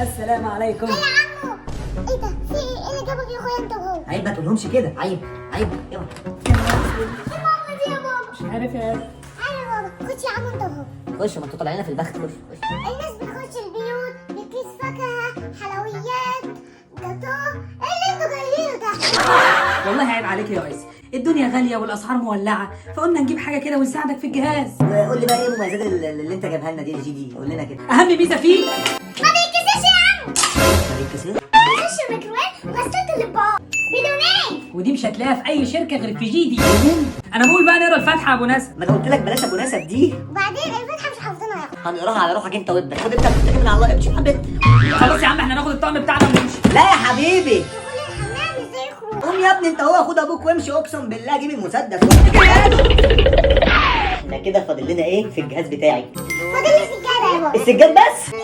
السلام عليكم. يا عمو، ايه ده؟ في ايه اللي جابك يا اخويا انت وهو؟ عيب ما تقولهمش كده، عيب عيب. يلا ايه ماما دي يا بابا؟ مش عارف يا ابني. ايوه يا بابا، خش يا عمو انت وهو. خش، ما انتوا طالعين في البخت. خش خش. الناس بتخش البيوت بكيس فاكهه، حلويات، جاتو. ايه اللي انتوا جايبينه ده؟ والله عيب عليك يا ريس، الدنيا غاليه والاسعار مولعه، فقلنا نجيب حاجه كده ونساعدك في الجهاز. قول لي بقى ايه مميزات اللي انت جايبها لنا دي الجي دي؟ قول لنا كده. اهم ميزه فيه ما بيتكسرش يا عم. ما بيتكسرش؟ بيخش الميكروويف وغسالة الاطباق بدونين. ودي مش هتلاقيها في اي شركه غير في جي دي. انا بقول بقى نقرا الفاتحه يا ابو نسب. ما انا قلت لك بلاش ابو نسب دي. وبعدين الفتحه مش حافظينها يا اخو. هنقراها على روحك انت وابنك. خد انت بتتكل من على الله، امشي حبيبتي. خلاص يا عم، احنا ناخد الطقم بتاعنا ونمشي. لا يا حبيبي، دخول الحمام ازاي يخرج؟ قوم يا ابني انت هو، خد ابوك وامشي، اقسم بالله جيب المسدس. احنا كده فاضل لنا ايه في الجهاز بتاعي؟ فاضل لي سجاده يا بابا. السجاد بس.